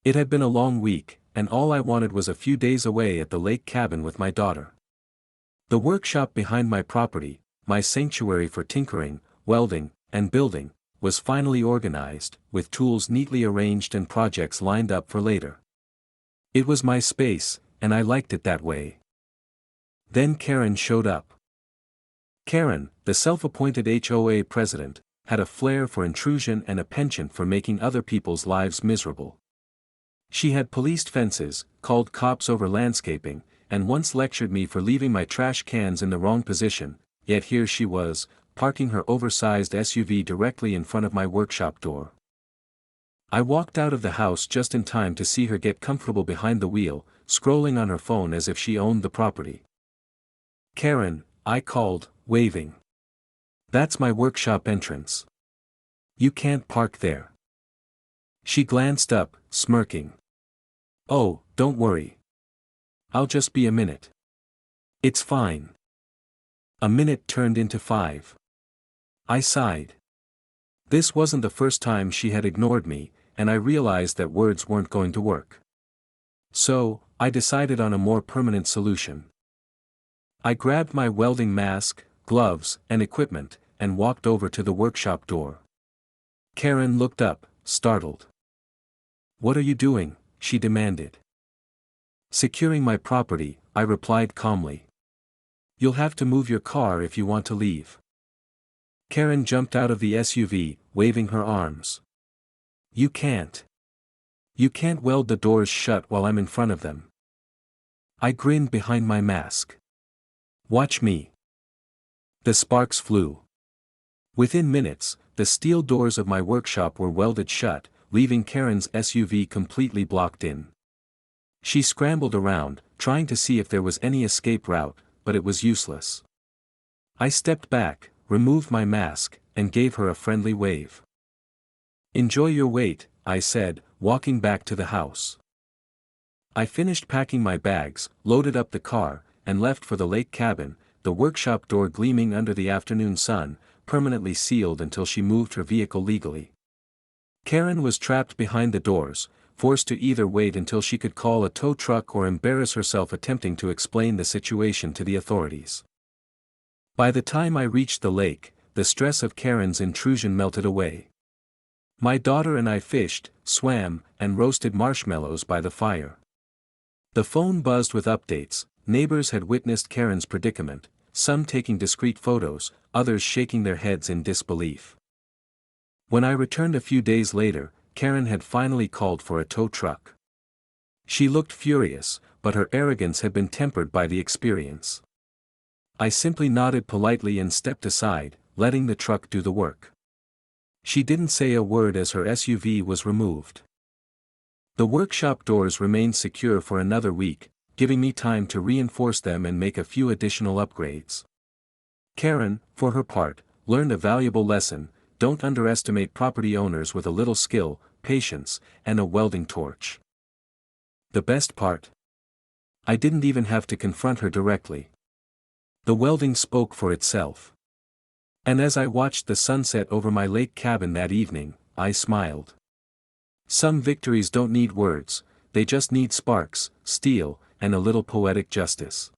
It had been a long week, and all I wanted was a few days away at the lake cabin with my daughter. The workshop behind my property, my sanctuary for tinkering, welding, and building, was finally organized, with tools neatly arranged and projects lined up for later. It was my space, and I liked it that way. Then Karen showed up. Karen, the self-appointed HOA president, had a flair for intrusion and a penchant for making other people's lives miserable. She had policed fences, called cops over landscaping, and once lectured me for leaving my trash cans in the wrong position, yet here she was, parking her oversized SUV directly in front of my workshop door. I walked out of the house just in time to see her get comfortable behind the wheel, scrolling on her phone as if she owned the property. "Karen," I called, waving. "That's my workshop entrance. You can't park there." She glanced up, smirking. "Oh, don't worry. I'll just be a minute." "It's fine." A minute turned into 5. I sighed. This wasn't the first time she had ignored me, and I realized that words weren't going to work. So, I decided on a more permanent solution. I grabbed my welding mask, gloves, and equipment, and walked over to the workshop door. Karen looked up, startled. "What are you doing?" she demanded. "Securing my property," I replied calmly. "You'll have to move your car if you want to leave." Karen jumped out of the SUV, waving her arms. You can't weld the doors shut while I'm in front of them." I grinned behind my mask. "Watch me." The sparks flew. Within minutes, the steel doors of my workshop were welded shut, leaving Karen's SUV completely blocked in. She scrambled around, trying to see if there was any escape route, but it was useless. I stepped back, removed my mask, and gave her a friendly wave. "Enjoy your wait," I said, walking back to the house. I finished packing my bags, loaded up the car, and left for the lake cabin, the workshop door gleaming under the afternoon sun, permanently sealed until she moved her vehicle legally. Karen was trapped behind the doors, forced to either wait until she could call a tow truck or embarrass herself attempting to explain the situation to the authorities. By the time I reached the lake, the stress of Karen's intrusion melted away. My daughter and I fished, swam, and roasted marshmallows by the fire. The phone buzzed with updates. Neighbors had witnessed Karen's predicament, some taking discreet photos, others shaking their heads in disbelief. When I returned a few days later, Karen had finally called for a tow truck. She looked furious, but her arrogance had been tempered by the experience. I simply nodded politely and stepped aside, letting the truck do the work. She didn't say a word as her SUV was removed. The workshop doors remained secure for another week, giving me time to reinforce them and make a few additional upgrades. Karen, for her part, learned a valuable lesson: don't underestimate property owners with a little skill, patience, and a welding torch. The best part? I didn't even have to confront her directly. The welding spoke for itself. And as I watched the sunset over my lake cabin that evening, I smiled. Some victories don't need words, they just need sparks, steel, and a little poetic justice.